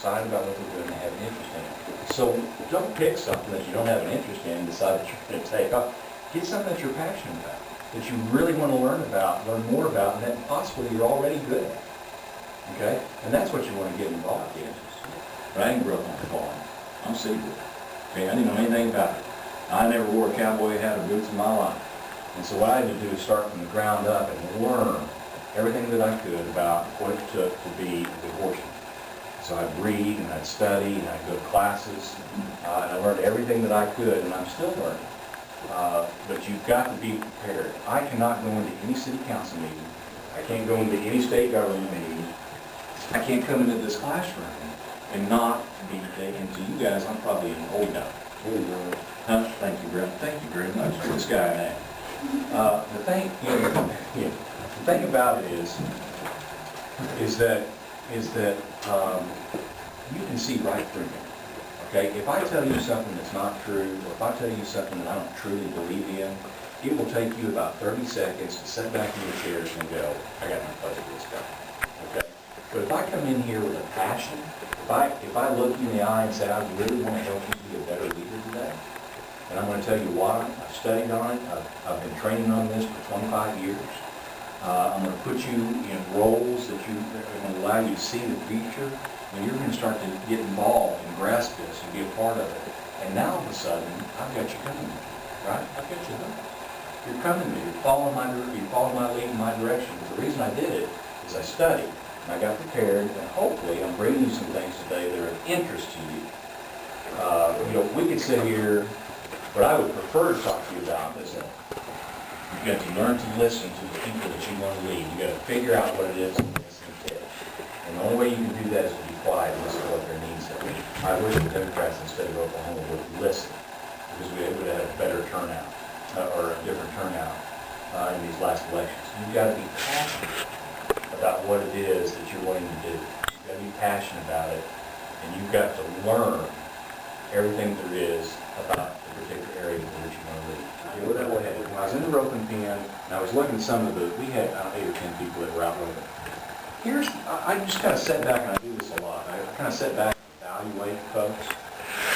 excited about what they're doing and have an interest in it. So don't pick something that you don't have an interest in and decide that you're going to take off. Get something that you're passionate about, that you really want to learn more about, and that possibly you're already good at. Okay? And that's what you want to get involved in. But I didn't grow up on a farm. I'm city boy. Okay, I didn't know anything about it. I never wore a cowboy hat or boots in my life. And so what I had to do is start from the ground up and learn everything that I could about what it took to be a good horseman. So I'd read and I'd study and I'd go to classes, and I learned everything that I could, and I'm still learning. But you've got to be prepared. I cannot go into any city council meeting. I can't go into any state government meeting. I can't come into this classroom and not be, and to you guys, I'm probably old enough. Huh? Thank you, Brett. Thank you very much for this guy now. The thing about it is that you can see right through me. Okay, if I tell you something that's not true, or if I tell you something that I don't truly believe in, it will take you about 30 seconds to sit back in your chairs and go, I got no place for this guy. Okay, but if I come in here with a passion, if I look you in the eye and say, I really want to help you be a better leader today, and I'm going to tell you why. I've studied on it. I've been training on this for 25 years. I'm going to put you in roles that are going to allow you to see the future, and you're going to start to get involved and grasp this and be a part of it. And now all of a sudden, I've got you coming to me, right? I've got you hooked. You're coming to me. You're following my lead in my direction. But the reason I did it is I studied, and I got prepared, and hopefully I'm bringing you some things today that are of interest to you. We could sit here. What I would prefer to talk to you about is that you've got to learn to listen to the people that you want to lead. You've got to figure out what it is and listen to it. And the only way you can do that is to be quiet and listen to what their needs are. I wish the Democrats instead of Oklahoma would listen, because we would have had a better turnout, or a different turnout in these last elections. You've got to be passionate about what it is that you're wanting to do. You've got to be passionate about it, and you've got to learn everything there is about the particular area in which you want to lead. When I was in the roping pen, and I was looking at some of we had 8 or 10 people that were out roping. I just kind of sat back, and I do this a lot. I kind of sat back and evaluate folks.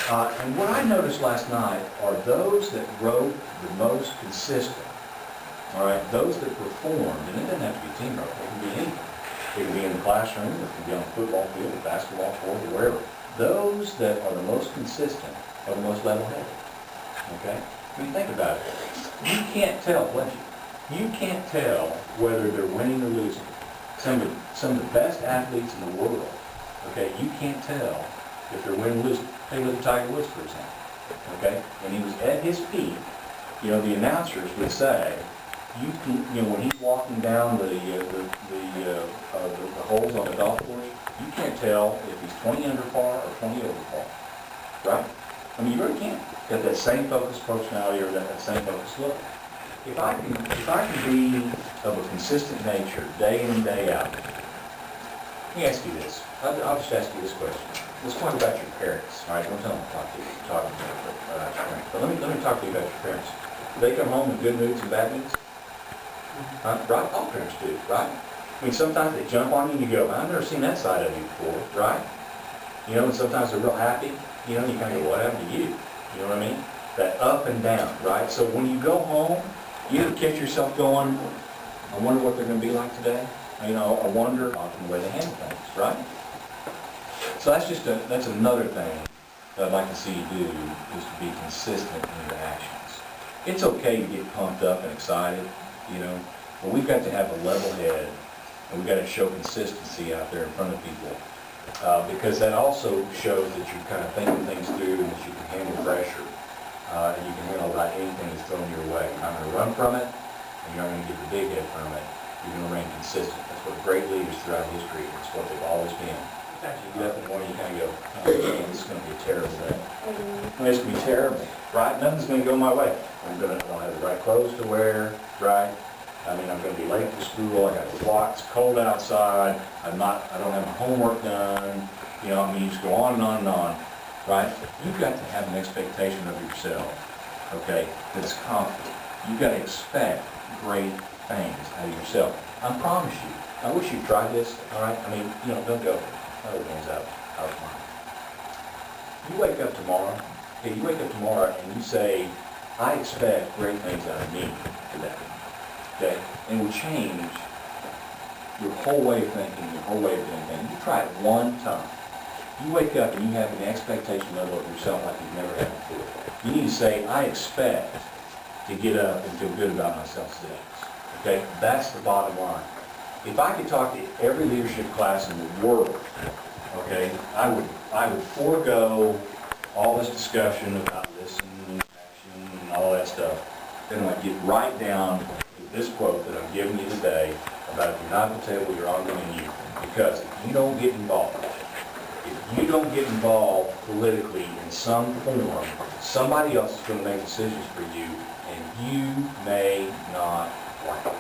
And what I noticed last night are those that wrote the most consistent, all right, those that performed, and it doesn't have to be team rope, it can be anything. It can be in the classroom, it can be on the football field, the basketball court, or wherever. Those that are the most consistent are the most level-headed, okay? When you think about it, you can't tell, you can't tell whether they're winning or losing. Some of the best athletes in the world, okay, you can't tell if they're winning or losing. Take a look at Tiger Woods, for example, okay? When he was at his peak, the announcers would say, when he's walking down the holes on the golf course, you can't tell if he's 20 under par or 20 over par, right? I mean, you really can't. Got that same focused personality or that same focused look. If I can be of a consistent nature, day in and day out, let me ask you this. I'll just ask you this question. Let's talk about your parents, all right? Don't tell them to talk about your parents. But let me talk to you about your parents. Do they come home in good moods and bad moods? Right? All parents do, right? I mean, sometimes they jump on you and you go, I've never seen that side of you before, right? And sometimes they're real happy, and you kind of go, what happened to you? You know what I mean? That up and down, right? So when you go home, you ever catch yourself going, I wonder what they're going to be like today? I wonder often the way they handle things, right? So that's another thing that I'd like to see you do, is to be consistent in your actions. It's okay to get pumped up and excited, but we've got to have a level head, and we've got to show consistency out there in front of people, because that also shows that you're kind of thinking things through and that you can handle pressure, and you can handle about anything that's thrown your way. You're not going to run from it, and you're not going to get the big head from it. You're going to remain consistent. That's what great leaders throughout history, it's what they've always been. You get up in the morning, you kind of go, oh man, this is going to be a terrible day. I mean, it's going to be terrible, right? Nothing's going to go my way. I don't have the right clothes to wear, right? I mean, I'm going to be late to school. I got to walk. It's cold outside. I don't have my homework done. You just go on and on and on, right? You've got to have an expectation of yourself, okay, that's confident. You've got to expect great things out of yourself. I promise you. I wish you'd tried this, all right? I mean, don't go. Other things out. I was mine. You wake up tomorrow, okay, you wake up tomorrow and you say, I expect great things out of me today, okay? And it will change your whole way of thinking, your whole way of doing things. You try it one time. You wake up and you have an expectation level of yourself like you've never had before. You need to say, I expect to get up and feel good about myself today. Okay? That's the bottom line. If I could talk to every leadership class in the world, okay, I would forego all this discussion about listening, action, and all that stuff. Then I'd get right down to this quote that I'm giving you today about if you're not at the table, you're on the menu. Because if you don't get involved, if you don't get involved politically in some form, somebody else is going to make decisions for you, and you may not like it.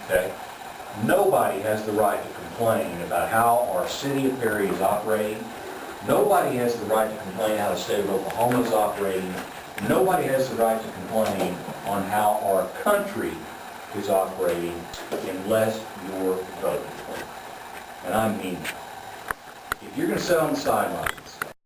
Okay? Nobody has the right to complain about how our city of Perry is operating. Nobody has the right to complain how the state of Oklahoma is operating. Nobody has the right to complain on how our country is operating unless you're voting. And I mean, if you're going to sit on the sidelines,